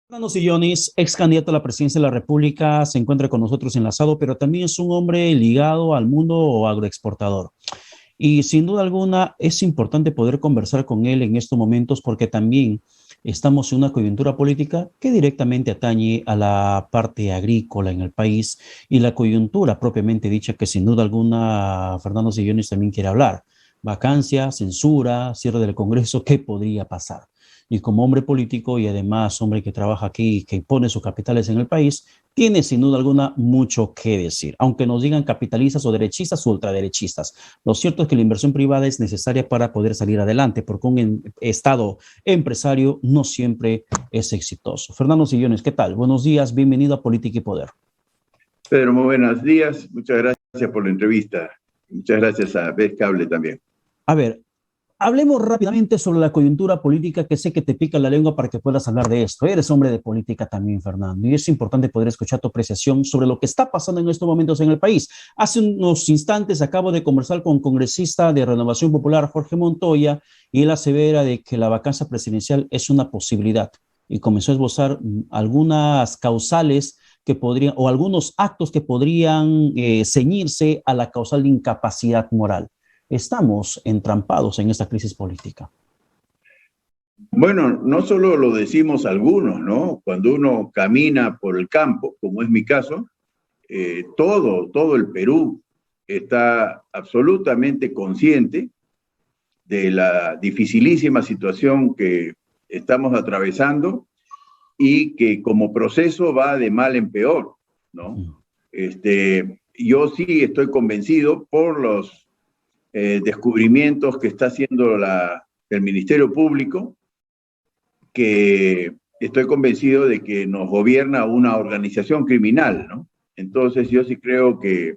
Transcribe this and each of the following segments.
Fernando Sillonis, ex candidato a la presidencia de la República, se encuentra con nosotros enlazado, pero también es un hombre ligado al mundo agroexportador. Y sin duda alguna es importante poder conversar con él en estos momentos porque también estamos en una coyuntura política que directamente atañe a la parte agrícola en el país y la coyuntura propiamente dicha que sin duda alguna Fernando Sillonis también quiere hablar. Vacancia, censura, cierre del Congreso, ¿qué podría pasar? Y como hombre político y además hombre que trabaja aquí, que pone sus capitales en el país, tiene sin duda alguna mucho que decir, aunque nos digan capitalistas o derechistas o ultraderechistas. Lo cierto es que la inversión privada es necesaria para poder salir adelante, porque un Estado empresario no siempre es exitoso. Fernando Sillones, ¿qué tal? Buenos días, bienvenido a Política y Poder. Pedro, muy buenos días. Muchas gracias por la entrevista. Muchas gracias a Vez Cable también. A ver, hablemos rápidamente sobre la coyuntura política, que sé que te pica la lengua para que puedas hablar de esto. Eres hombre de política también, Fernando, y es importante poder escuchar tu apreciación sobre lo que está pasando en estos momentos en el país. Hace unos instantes acabo de conversar con un congresista de Renovación Popular, Jorge Montoya, y él asevera de que la vacancia presidencial es una posibilidad y comenzó a esbozar algunas causales que podrían, o algunos actos que podrían ceñirse a la causal de incapacidad moral. Estamos entrampados en esta crisis política. Bueno, no solo lo decimos algunos, ¿no? Cuando uno camina por el campo, como es mi caso, todo el Perú está absolutamente consciente de la dificilísima situación que estamos atravesando y que como proceso va de mal en peor, ¿no? Yo sí estoy convencido por los descubrimientos que está haciendo el Ministerio Público, que estoy convencido de que nos gobierna una organización criminal, ¿no? Entonces yo sí creo que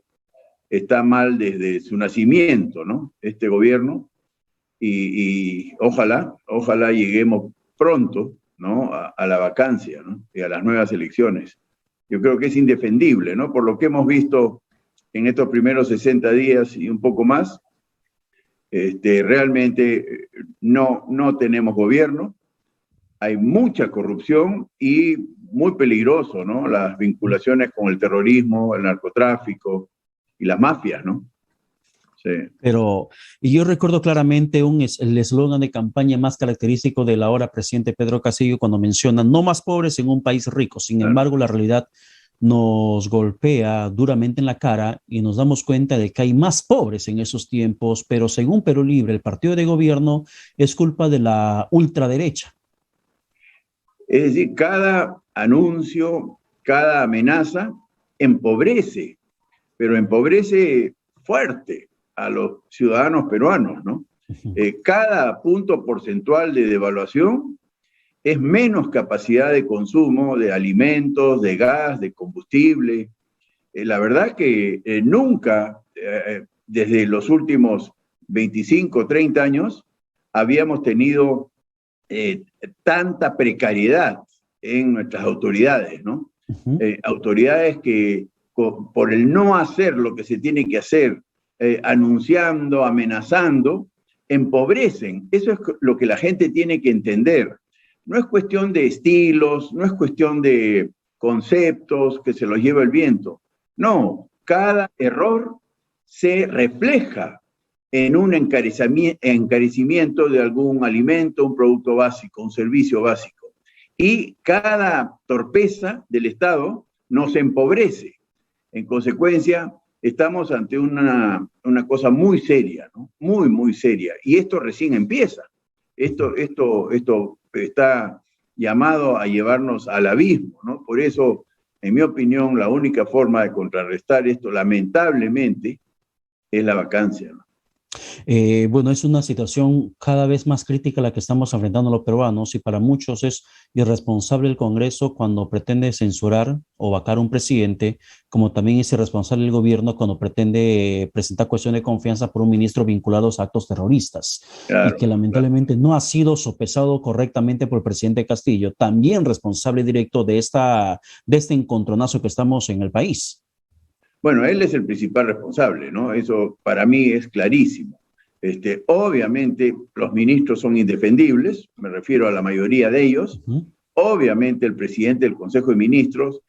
está mal desde su nacimiento, ¿no? Este gobierno, y ojalá lleguemos pronto, ¿no? A la vacancia, ¿no? Y a las nuevas elecciones. Yo creo que es indefendible, ¿no? Por lo que hemos visto en estos primeros 60 días y un poco más, realmente no tenemos gobierno, hay mucha corrupción y muy peligroso, ¿no? Las vinculaciones con el terrorismo, el narcotráfico y las mafias, ¿no? Sí. Pero y yo recuerdo claramente el eslogan de campaña más característico del ahora presidente Pedro Castillo cuando menciona no más pobres en un país rico. Sin embargo, la realidad nos golpea duramente en la cara y nos damos cuenta de que hay más pobres en esos tiempos, pero según Perú Libre, el partido de gobierno es culpa de la ultraderecha. Es decir, cada anuncio, cada amenaza empobrece, pero empobrece fuerte a los ciudadanos peruanos, ¿no? Cada punto porcentual de devaluación es menos capacidad de consumo de alimentos, de gas, de combustible. La verdad que nunca, desde los últimos 25, 30 años, habíamos tenido eh, tanta precariedad en nuestras autoridades, ¿no? Autoridades que por el no hacer lo que se tiene que hacer, anunciando, amenazando, empobrecen. Eso es lo que la gente tiene que entender. No es cuestión de estilos, no es cuestión de conceptos que se los lleva el viento. No, cada error se refleja en un encarecimiento de algún alimento, un producto básico, un servicio básico. Y cada torpeza del Estado nos empobrece. En consecuencia, estamos ante una cosa muy seria, ¿no? Muy seria. Y esto recién empieza. Esto está llamado a llevarnos al abismo, ¿no? Por eso, en mi opinión, la única forma de contrarrestar esto, lamentablemente, es la vacancia, ¿no? Bueno, es una situación cada vez más crítica la que estamos enfrentando los peruanos y para muchos es irresponsable el Congreso cuando pretende censurar o vacar a un presidente, como también es irresponsable el gobierno cuando pretende presentar cuestión de confianza por un ministro vinculado a actos terroristas y que Claro, claro. lamentablemente no ha sido sopesado correctamente por el presidente Castillo, también responsable directo de este encontronazo que estamos en el país. Bueno, él es el principal responsable, ¿no? Eso para mí es clarísimo. Obviamente los ministros son indefendibles, me refiero a la mayoría de ellos, obviamente el presidente del Consejo de Ministros,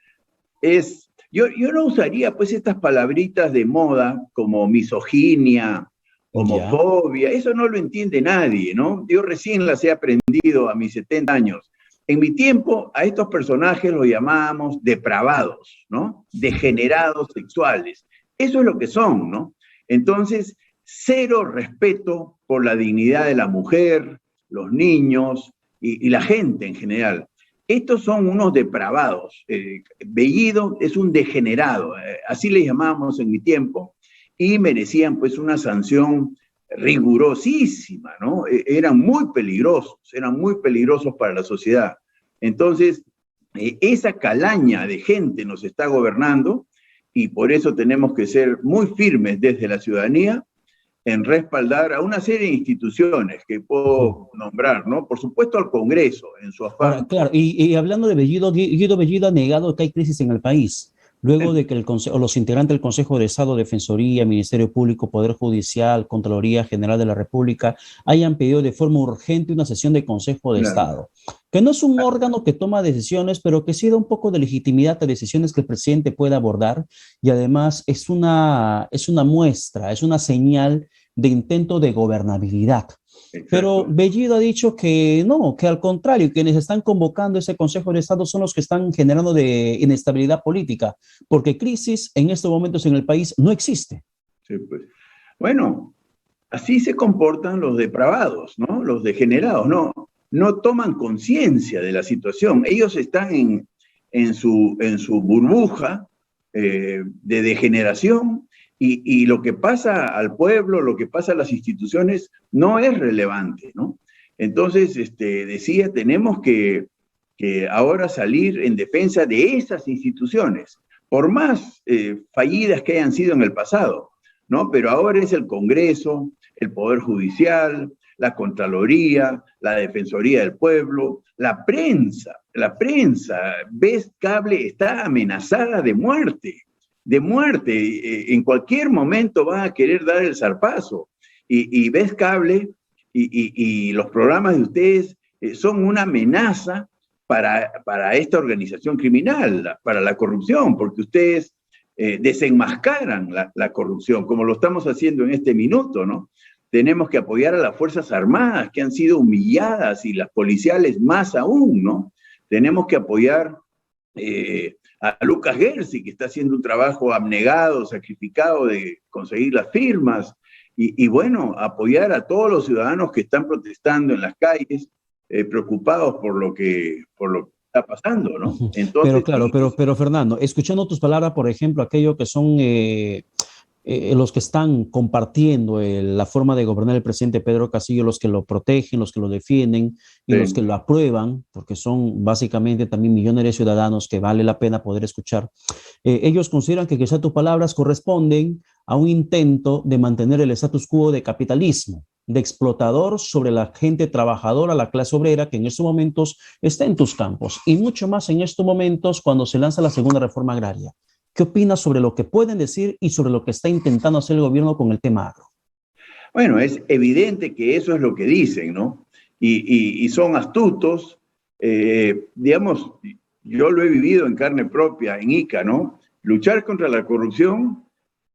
yo no usaría pues estas palabritas de moda como misoginia, Ya. homofobia, eso no lo entiende nadie, ¿no? Yo recién las he aprendido a mis 70 años. En mi tiempo, a estos personajes los llamábamos depravados, ¿no? Degenerados sexuales. Eso es lo que son, ¿no? Entonces, cero respeto por la dignidad de la mujer, los niños y la gente en general. Estos son unos depravados. Bellido es un degenerado, así le llamábamos en mi tiempo, y merecían pues una sanción rigurosísima, ¿no? Eran muy peligrosos para la sociedad. Entonces, esa calaña de gente nos está gobernando y por eso tenemos que ser muy firmes desde la ciudadanía en respaldar a una serie de instituciones que puedo nombrar, ¿no? Por supuesto al Congreso, en su Ahora, afán. claro, y hablando de Bellido, Guido Bellido ha negado que hay crisis en el país, luego de que los integrantes del Consejo de Estado, Defensoría, Ministerio Público, Poder Judicial, Contraloría General de la República, hayan pedido de forma urgente una sesión de Consejo de Claro. Estado, que no es un órgano que toma decisiones, pero que sí da un poco de legitimidad a decisiones que el presidente pueda abordar, y además es una muestra, es una señal de intento de gobernabilidad. Pero Exacto. Bellido ha dicho que no, que al contrario, quienes están convocando ese Consejo de Estado son los que están generando de inestabilidad política, porque crisis en estos momentos en el país no existe. Sí, pues. Bueno, así se comportan los depravados, ¿no? Los degenerados, ¿no? No toman conciencia de la situación. Ellos están en su burbuja de degeneración y lo que pasa al pueblo, lo que pasa a las instituciones, no es relevante, ¿no? Entonces, decía, tenemos que ahora salir en defensa de esas instituciones, por más fallidas que hayan sido en el pasado, ¿no? Pero ahora es el Congreso, el Poder Judicial, la Contraloría, la Defensoría del Pueblo, la prensa, ves, cable está amenazada de muerte, en cualquier momento van a querer dar el zarpazo, y ves cable y los programas de ustedes son una amenaza para esta organización criminal, para la corrupción, porque ustedes desenmascaran la corrupción, como lo estamos haciendo en este minuto, ¿no? Tenemos que apoyar a las Fuerzas Armadas que han sido humilladas y las policiales más aún, ¿no? Tenemos que apoyar a Lucas Gersi, que está haciendo un trabajo abnegado, sacrificado de conseguir las firmas, y bueno, apoyar a todos los ciudadanos que están protestando en las calles, preocupados por lo que está pasando, ¿no? Pero Entonces, claro, sí, pero Fernando, escuchando tus palabras, por ejemplo, aquello que son los que están compartiendo la forma de gobernar el presidente Pedro Castillo, los que lo protegen, los que lo defienden y los que sí. lo aprueban, porque son básicamente también millones de ciudadanos que vale la pena poder escuchar, ellos consideran que quizá tus palabras corresponden a un intento de mantener el status quo de capitalismo, de explotador sobre la gente trabajadora, la clase obrera, que en estos momentos está en tus campos, y mucho más en estos momentos cuando se lanza la segunda reforma agraria. ¿Qué opinas sobre lo que pueden decir y sobre lo que está intentando hacer el gobierno con el tema agro? Bueno, es evidente que eso es lo que dicen, ¿no? Y son astutos. Digamos, yo lo he vivido en carne propia, en Ica, ¿no? Luchar contra la corrupción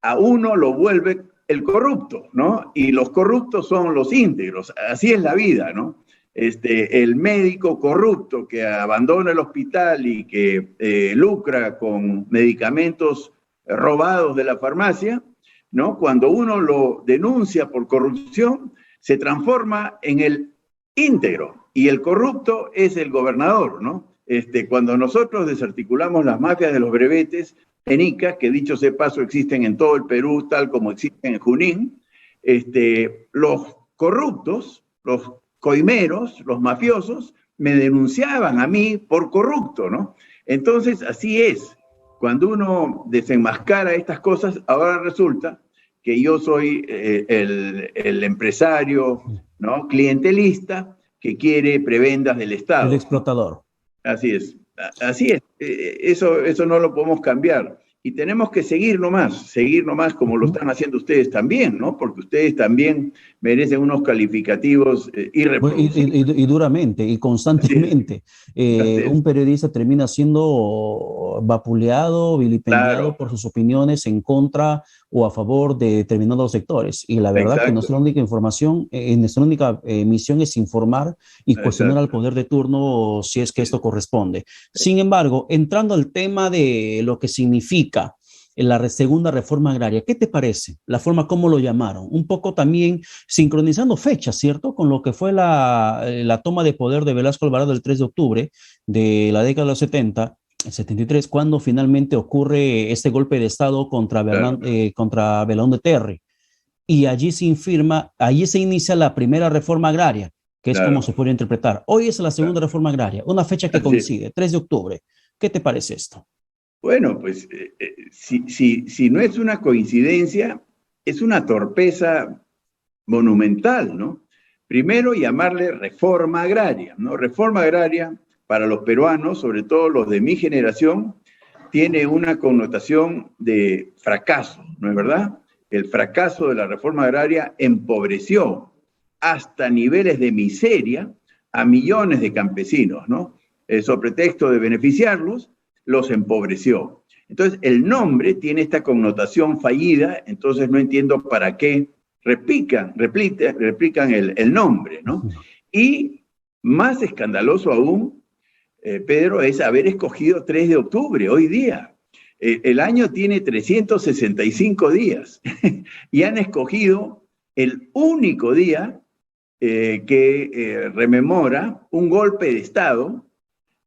a uno lo vuelve el corrupto, ¿no? Y los corruptos son los íntegros. Así es la vida, ¿no? El médico corrupto que abandona el hospital y que lucra con medicamentos robados de la farmacia, ¿no? Cuando uno lo denuncia por corrupción, se transforma en el íntegro y el corrupto es el gobernador, ¿no? Cuando nosotros desarticulamos las mafias de los brevetes en Ica, que dicho sea paso existen en todo el Perú, tal como existen en Junín, los corruptos, los coimeros, los mafiosos, me denunciaban a mí por corrupto, ¿no? Entonces, así es. Cuando uno desenmascara estas cosas, ahora resulta que yo soy el empresario, ¿no? Clientelista que quiere prebendas del El Estado, ¿no? explotador. Así es, así es. Eso no lo podemos cambiar. y tenemos que seguir nomás como lo están haciendo ustedes también, ¿no? Porque ustedes también merecen unos calificativos irreproducibles. Y duramente y constantemente. Así es. Un periodista termina siendo vapuleado, vilipendiado Claro, por sus opiniones en contra o a favor de determinados sectores. Y la verdad que exacto, nuestra única información, nuestra única misión es informar y cuestionar al exacto. poder de turno si es que esto corresponde. Sin embargo, entrando al tema de lo que significa en la segunda reforma agraria, ¿qué te parece? La forma como lo llamaron, un poco también sincronizando fechas, ¿cierto? Con lo que fue la toma de poder de Velasco Alvarado el 3 de octubre de la década de los 70, el 73, cuando finalmente ocurre este golpe de Estado Claro, contra Belaúnde Terry. Y allí se inicia la primera reforma agraria, que es como claro, se puede interpretar. Hoy es la segunda claro. reforma agraria, una fecha que Así es. coincide, 3 de octubre. ¿Qué te parece esto? Bueno, pues si no es una coincidencia, es una torpeza monumental, ¿no? Primero llamarle reforma agraria, ¿no? Reforma agraria para los peruanos, sobre todo los de mi generación, tiene una connotación de fracaso, ¿no es verdad? El fracaso de la reforma agraria empobreció hasta niveles de miseria a millones de campesinos, ¿no? Sobre pretexto de beneficiarlos, los empobreció. Entonces, el nombre tiene esta connotación fallida, entonces no entiendo para qué replican el nombre, ¿no? Y más escandaloso aún, Pedro, es haber escogido 3 de octubre, hoy día. El año tiene 365 días y han escogido el único día que rememora un golpe de Estado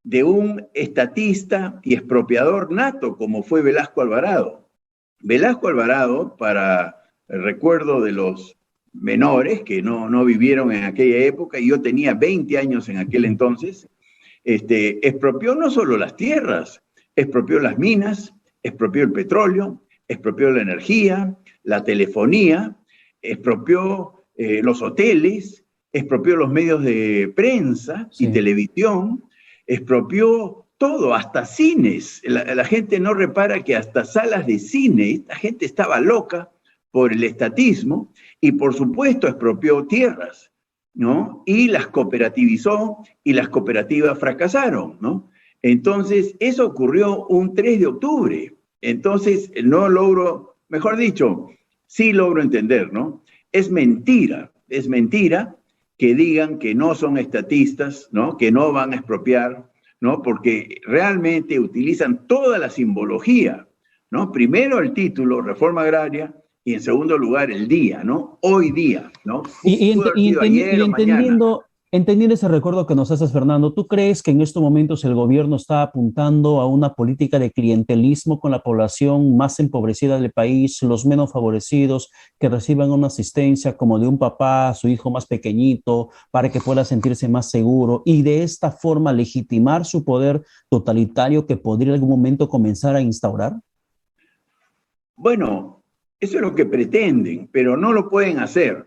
de un estatista y expropiador nato como fue Velasco Alvarado. Velasco Alvarado, para el recuerdo de los menores que no vivieron en aquella época, y yo tenía 20 años en aquel entonces, expropió no solo las tierras, expropió las minas, expropió el petróleo, expropió la energía, la telefonía, expropió los hoteles, expropió los medios de prensa y Sí. televisión, expropió todo, hasta cines. La gente no repara que hasta salas de cine, esta gente estaba loca por el estatismo y por supuesto expropió tierras, ¿no? Y las cooperativizó y las cooperativas fracasaron, ¿no? Entonces, eso ocurrió un 3 de octubre. Entonces, no logro, mejor dicho, sí logro entender, ¿no? Es mentira que digan que no son estatistas, ¿no? Que no van a expropiar, ¿no? Porque realmente utilizan toda la simbología, ¿no? Primero el título, reforma agraria, y en segundo lugar el día, ¿no? Hoy día, ¿no? Pudo haber sido ayer Y o mañana. entendiendo ese recuerdo que nos haces, Fernando, ¿tú crees que en estos momentos el gobierno está apuntando a una política de clientelismo con la población más empobrecida del país, los menos favorecidos, que reciban una asistencia como de un papá a su hijo más pequeñito, para que pueda sentirse más seguro y de esta forma legitimar su poder totalitario que podría en algún momento comenzar a instaurar? Bueno, eso es lo que pretenden, pero no lo pueden hacer.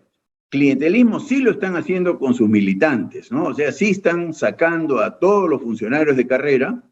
Clientelismo sí lo están haciendo con sus militantes, ¿no? O sea, sí están sacando a todos los funcionarios de carrera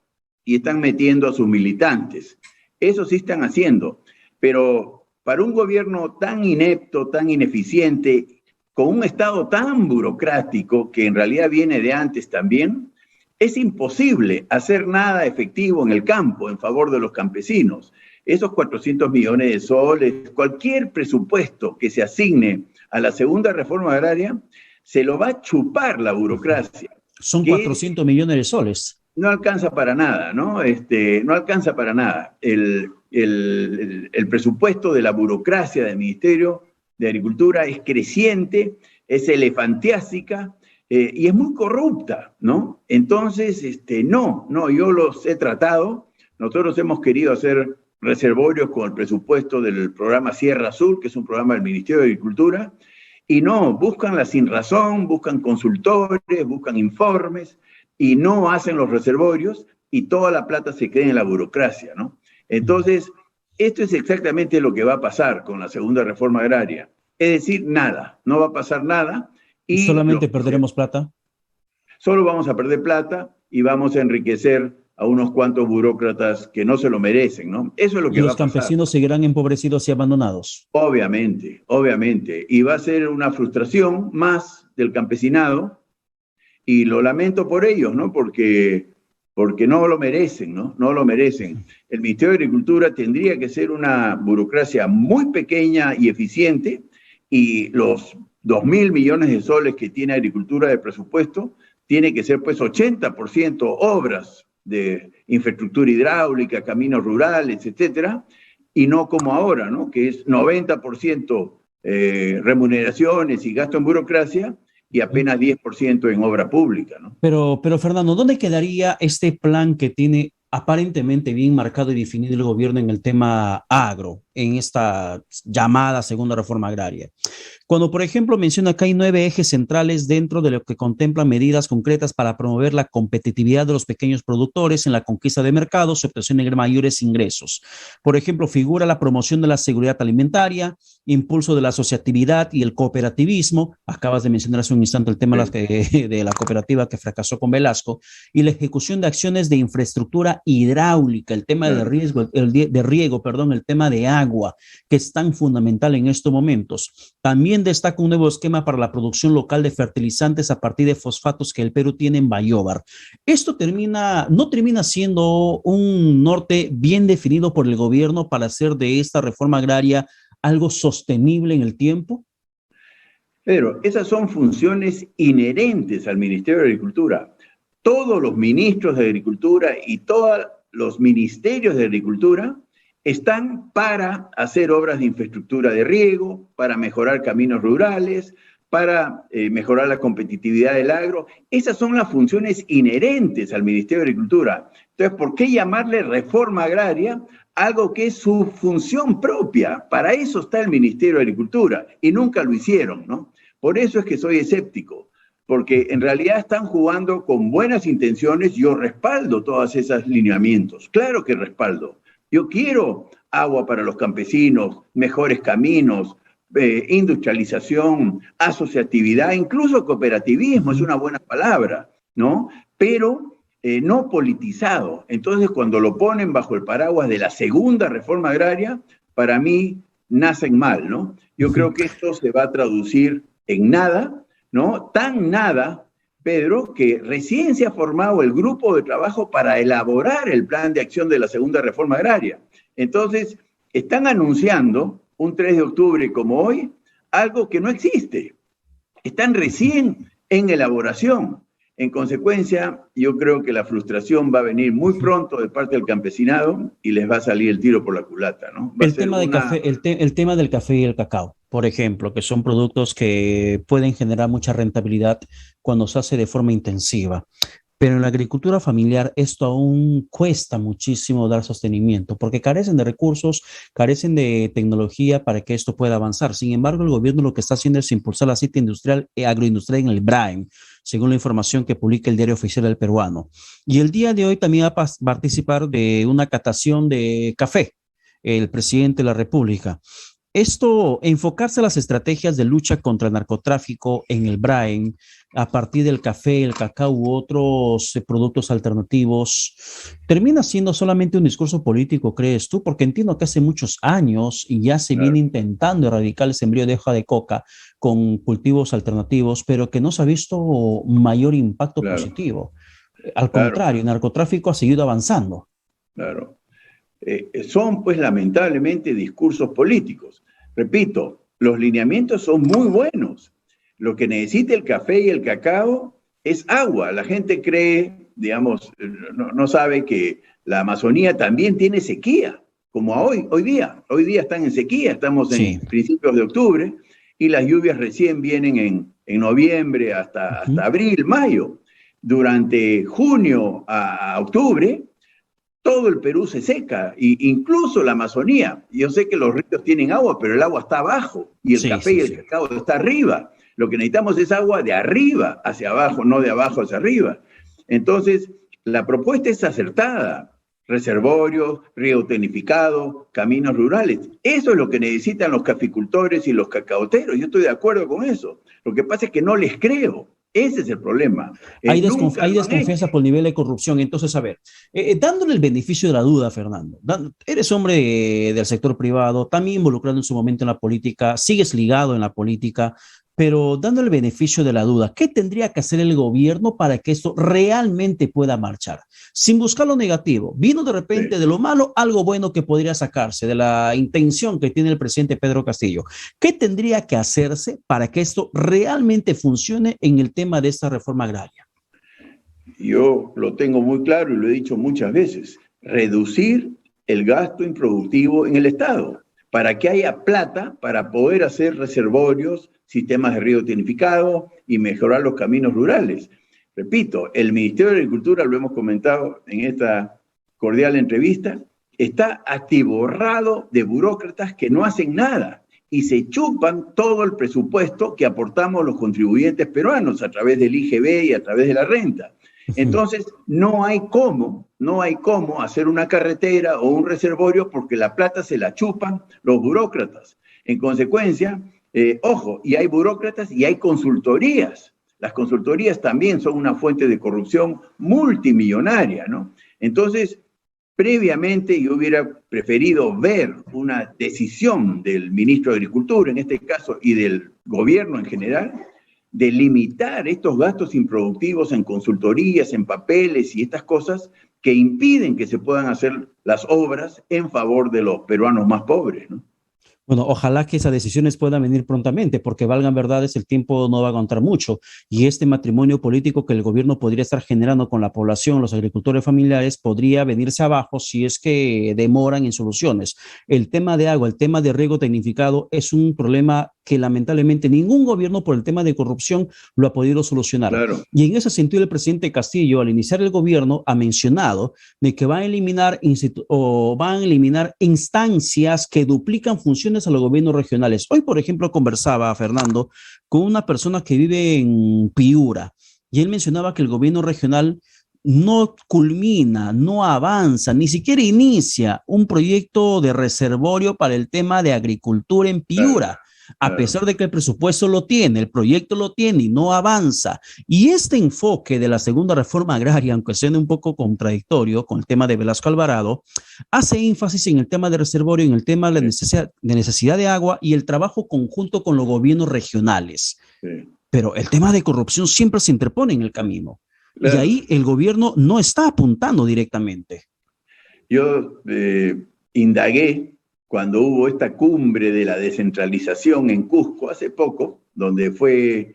y están metiendo a sus militantes. Eso sí están haciendo, pero para un gobierno tan inepto, tan ineficiente, con un Estado tan burocrático, que en realidad viene de antes también, es imposible hacer nada efectivo en el campo en favor de los campesinos. Esos 400 millones de soles, cualquier presupuesto que se asigne a la segunda reforma agraria, se lo va a chupar la burocracia, Son que 400 millones de soles. no alcanza para nada, ¿no? No alcanza para nada. El presupuesto de la burocracia del Ministerio de Agricultura es creciente, es elefantiásica y es muy corrupta, ¿no? Entonces, no, yo los he tratado. Nosotros hemos querido hacer reservorios con el presupuesto del programa Sierra Azul, que es un programa del Ministerio de Agricultura, y no, buscan la sinrazón, buscan consultores, buscan informes, y no hacen los reservorios, y toda la plata se queda en la burocracia, ¿no? Entonces, esto es exactamente lo que va a pasar con la segunda reforma agraria. Es decir, nada, no va a pasar nada, ¿Y y solamente perderemos plata? solo vamos a perder plata y vamos a enriquecer a unos cuantos burócratas que no se lo merecen, ¿no? Eso es lo Y que va los a pasar. campesinos seguirán empobrecidos y abandonados. Obviamente, obviamente. Y va a ser una frustración más del campesinado, y lo lamento por ellos, ¿no? Porque no lo merecen, ¿no? No lo merecen. El Ministerio de Agricultura tendría que ser una burocracia muy pequeña y eficiente, y los 2.000 millones de soles que tiene Agricultura de presupuesto, tiene que ser pues 80% obras de infraestructura hidráulica, caminos rurales, etcétera, y no como ahora, ¿no? Que es 90% remuneraciones y gasto en burocracia y apenas 10% en obra pública, ¿no? Pero Fernando, ¿dónde quedaría este plan que tiene aparentemente bien marcado y definido el gobierno en el tema agro, en esta llamada segunda reforma agraria? Cuando, por ejemplo, menciona que hay 9 ejes centrales dentro de lo que contemplan medidas concretas para promover la competitividad de los pequeños productores en la conquista de mercados y obtención de mayores ingresos. Por ejemplo, figura la promoción de la seguridad alimentaria, impulso de la asociatividad y el cooperativismo. Acabas de mencionar hace un instante el tema de la cooperativa que fracasó con Velasco, y la ejecución de acciones de infraestructura hidráulica, el tema de riego, el tema de agua, que es tan fundamental en estos momentos. También destaca un nuevo esquema para la producción local de fertilizantes a partir de fosfatos que el Perú tiene en Bayóvar. Esto no termina siendo un norte bien definido por el gobierno para hacer de esta reforma agraria algo sostenible en el tiempo. Pero esas son funciones inherentes al Ministerio de Agricultura. Todos los ministros de Agricultura y todos los ministerios de Agricultura están para hacer obras de infraestructura de riego, para mejorar caminos rurales, para mejorar la competitividad del agro. Esas son las funciones inherentes al Ministerio de Agricultura. Entonces, ¿por qué llamarle reforma agraria algo que es su función propia? Para eso está el Ministerio de Agricultura, y nunca lo hicieron, ¿no? Por eso es que soy escéptico, porque en realidad están jugando con buenas intenciones. Yo respaldo todos esos lineamientos, claro que respaldo. Yo quiero agua para los campesinos, mejores caminos, industrialización, asociatividad, incluso cooperativismo es una buena palabra, ¿no? Pero no politizado. Entonces, cuando lo ponen bajo el paraguas de la segunda reforma agraria, para mí nacen mal, ¿no? Yo creo que esto se va a traducir en nada, ¿no? Tan nada, Pedro, que recién se ha formado el grupo de trabajo para elaborar el plan de acción de la segunda reforma agraria. Entonces, están anunciando un 3 de octubre como hoy algo que no existe. Están recién en elaboración. En consecuencia, yo creo que la frustración va a venir muy pronto de parte del campesinado y les va a salir el tiro por la culata, ¿no? El tema del café y el cacao, por ejemplo, que son productos que pueden generar mucha rentabilidad cuando se hace de forma intensiva. Pero en la agricultura familiar esto aún cuesta muchísimo dar sostenimiento, porque carecen de recursos, carecen de tecnología para que esto pueda avanzar. Sin embargo, el gobierno lo que está haciendo es impulsar la cita industrial e agroindustrial en el BRAEM, según la información que publica el Diario Oficial del Peruano. Y el día de hoy también va a participar de una catación de café el presidente de la República. Esto, enfocarse a las estrategias de lucha contra el narcotráfico en el BRAEM, a partir del café, el cacao u otros productos alternativos, termina siendo solamente un discurso político, ¿crees tú? Porque entiendo que hace muchos años ya se viene intentando erradicar el sembrío de hoja de coca con cultivos alternativos, pero que no se ha visto mayor impacto positivo. Al contrario, el narcotráfico ha seguido avanzando. Claro. Son pues lamentablemente discursos políticos. Repito, los lineamientos son muy buenos. Lo que necesita el café y el cacao es agua. La gente cree, digamos, no sabe que la Amazonía también tiene sequía, como hoy día. Hoy día están en sequía, estamos en principios de octubre y las lluvias recién vienen en noviembre hasta abril, mayo. Durante junio a octubre, todo el Perú se seca, incluso la Amazonía. Yo sé que los ríos tienen agua, pero el agua está abajo y el café y el cacao está arriba. Lo que necesitamos es agua de arriba hacia abajo, no de abajo hacia arriba. Entonces, la propuesta es acertada. Reservorios, río tecnificado, caminos rurales. Eso es lo que necesitan los caficultores y los cacaoteros. Yo estoy de acuerdo con eso. Lo que pasa es que no les creo. Ese es el problema. Hay Nunca lo han desconfianza hecho. por el nivel de corrupción. Entonces, a ver, dándole el beneficio de la duda, Fernando, eres hombre del sector privado, también involucrado en su momento en la política, sigues ligado en la política, pero dándole el beneficio de la duda, ¿qué tendría que hacer el gobierno para que esto realmente pueda marchar? Sin buscar lo negativo, vino de repente Sí. de lo malo algo bueno que podría sacarse de la intención que tiene el presidente Pedro Castillo. ¿Qué tendría que hacerse para que esto realmente funcione en el tema de esta reforma agraria? Yo lo tengo muy claro y lo he dicho muchas veces, reducir el gasto improductivo en el Estado para que haya plata para poder hacer reservorios, sistemas de riego tecnificado y mejorar los caminos rurales. Repito, el Ministerio de Agricultura, lo hemos comentado en esta cordial entrevista, está atiborrado de burócratas que no hacen nada y se chupan todo el presupuesto que aportamos los contribuyentes peruanos a través del IGB y a través de la renta. Entonces, no hay cómo hacer una carretera o un reservorio porque la plata se la chupan los burócratas. En consecuencia, ojo, y hay burócratas y hay consultorías. Las consultorías también son una fuente de corrupción multimillonaria, ¿no? Entonces, previamente yo hubiera preferido ver una decisión del ministro de Agricultura, en este caso, y del gobierno en general, de limitar estos gastos improductivos en consultorías, en papeles y estas cosas que impiden que se puedan hacer las obras en favor de los peruanos más pobres, ¿no? Bueno, ojalá que esas decisiones puedan venir prontamente, porque valgan verdades, el tiempo no va a aguantar mucho. Y este matrimonio político que el gobierno podría estar generando con la población, los agricultores familiares, podría venirse abajo si es que demoran en soluciones. El tema de agua, el tema de riego tecnificado es un problema que lamentablemente ningún gobierno por el tema de corrupción lo ha podido solucionar. Claro. Y en ese sentido, el presidente Castillo, al iniciar el gobierno, ha mencionado de que van a eliminar instancias que duplican funciones a los gobiernos regionales. Hoy, por ejemplo, conversaba, Fernando, con una persona que vive en Piura y él mencionaba que el gobierno regional no culmina, no avanza, ni siquiera inicia un proyecto de reservorio para el tema de agricultura en Claro, Piura, a claro. pesar de que el presupuesto lo tiene, el proyecto lo tiene y no avanza. Y este enfoque de la segunda reforma agraria, aunque suene un poco contradictorio con el tema de Velasco Alvarado, hace énfasis en el tema de reservorio, en el tema de necesidad de agua y el trabajo conjunto con los gobiernos regionales. Sí, Pero el tema de corrupción siempre se interpone en el camino. Y claro. ahí el gobierno no está apuntando directamente. Yo indagué cuando hubo esta cumbre de la descentralización en Cusco hace poco, donde fue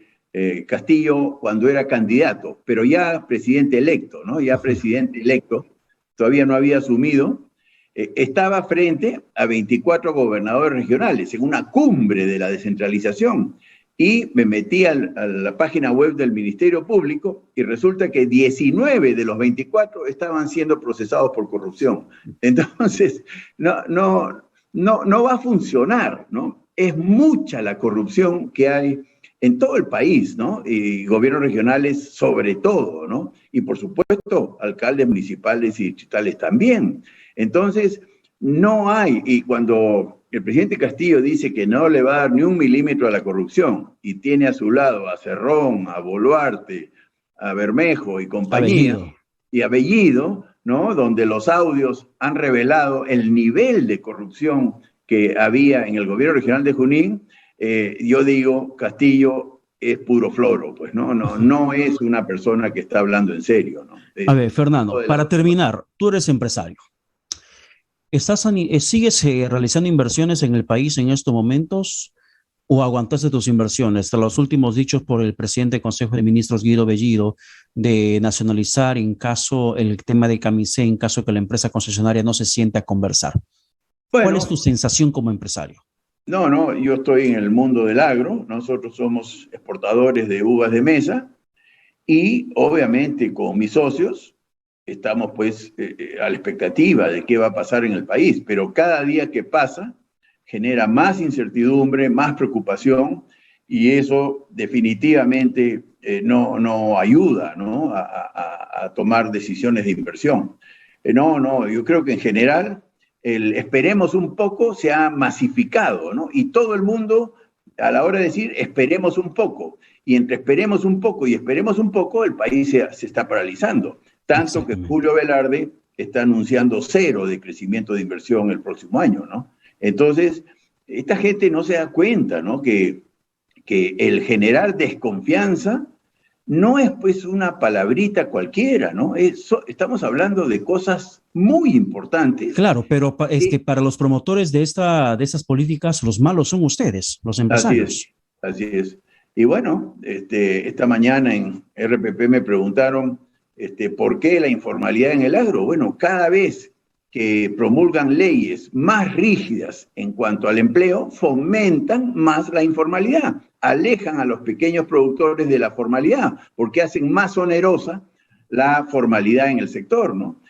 Castillo cuando era candidato, pero ya presidente electo, ¿no? Ya presidente electo, todavía no había asumido, estaba frente a 24 gobernadores regionales en una cumbre de la descentralización. Y me metí a la página web del Ministerio Público y resulta que 19 de los 24 estaban siendo procesados por corrupción. Entonces, no va a funcionar, ¿no? Es mucha la corrupción que hay en todo el país, ¿no? Y gobiernos regionales sobre todo, ¿no? Y por supuesto, alcaldes municipales y distritales también. Entonces, no hay, y cuando el presidente Castillo dice que no le va a dar ni un milímetro a la corrupción y tiene a su lado a Cerrón, a Boluarte, a Bermejo y compañía, Avenido. y a Bellido, ¿no? Donde los audios han revelado el nivel de corrupción que había en el gobierno regional de Junín, yo digo, Castillo es puro floro, pues, ¿no? No es una persona que está hablando en serio, ¿no? A ver, Fernando, para terminar, tú eres empresario. ¿Sigues realizando inversiones en el país en estos momentos o aguantaste tus inversiones? Hasta los últimos dichos por el presidente del Consejo de Ministros, Guido Bellido, de nacionalizar en caso el tema de Camisé, en caso que la empresa concesionaria no se siente a conversar. Bueno, ¿cuál es tu sensación como empresario? No, yo estoy en el mundo del agro, nosotros somos exportadores de uvas de mesa y obviamente con mis socios estamos pues a la expectativa de qué va a pasar en el país, pero cada día que pasa genera más incertidumbre, más preocupación y eso definitivamente no ayuda, ¿no? A tomar decisiones de inversión. Yo creo que en general el esperemos un poco se ha masificado, ¿no? Y todo el mundo a la hora de decir esperemos un poco. Y entre esperemos un poco y esperemos un poco, el país se está paralizando. Tanto que Julio Velarde está anunciando 0 de crecimiento de inversión el próximo año, ¿no? Entonces, esta gente no se da cuenta, ¿no? Que el generar desconfianza no es pues una palabrita cualquiera, ¿no? Estamos hablando de cosas muy importantes. Claro, pero es que para los promotores de esas políticas, los malos son ustedes, los empresarios. Así es. Y bueno, esta mañana en RPP me preguntaron ¿por qué la informalidad en el agro? Bueno, cada vez que promulgan leyes más rígidas en cuanto al empleo, fomentan más la informalidad, alejan a los pequeños productores de la formalidad, porque hacen más onerosa la formalidad en el sector, ¿no?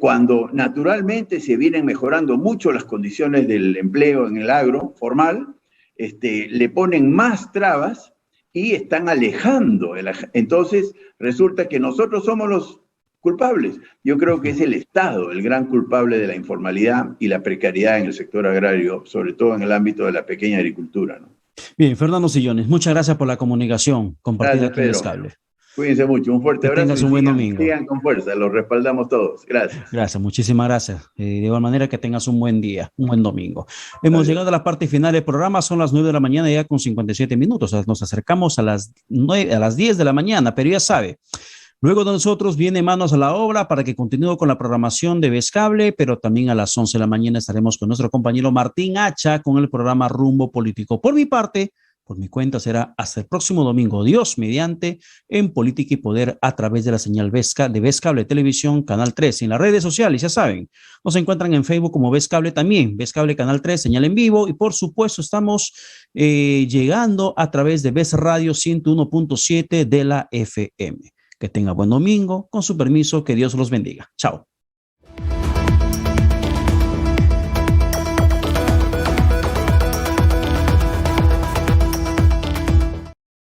Cuando naturalmente se vienen mejorando mucho las condiciones del empleo en el agro formal, le ponen más trabas y están alejando. Entonces, resulta que nosotros somos los culpables. Yo creo que es el Estado el gran culpable de la informalidad y la precariedad en el sector agrario, sobre todo en el ámbito de la pequeña agricultura, ¿no? Bien, Fernando Sillones, muchas gracias por la comunicación compartida aquí en Vescable. Cuídense mucho, un fuerte abrazo. Que tengas un buen domingo. Sigan con fuerza, los respaldamos todos. Gracias. Gracias, muchísimas gracias. De igual manera que tengas un buen día, un buen domingo. Hemos llegado a la parte final del programa, son las 9 de la mañana ya con 57 minutos. Nos acercamos a las 10 de la mañana, pero ya sabe, luego de nosotros viene Manos a la Obra para que continúe con la programación de Vescable, pero también a las 11 de la mañana estaremos con nuestro compañero Martín Hacha con el programa Rumbo Político. Por mi parte, por mi cuenta será hasta el próximo domingo, Dios mediante, en Política y Poder a través de la señal de Vescable Televisión, Canal 3. En las redes sociales, ya saben, nos encuentran en Facebook como Vescable también, Vescable Canal 3, señal en vivo. Y por supuesto estamos llegando a través de Ves Radio 101.7 de la FM. Que tenga buen domingo, con su permiso, que Dios los bendiga. Chao.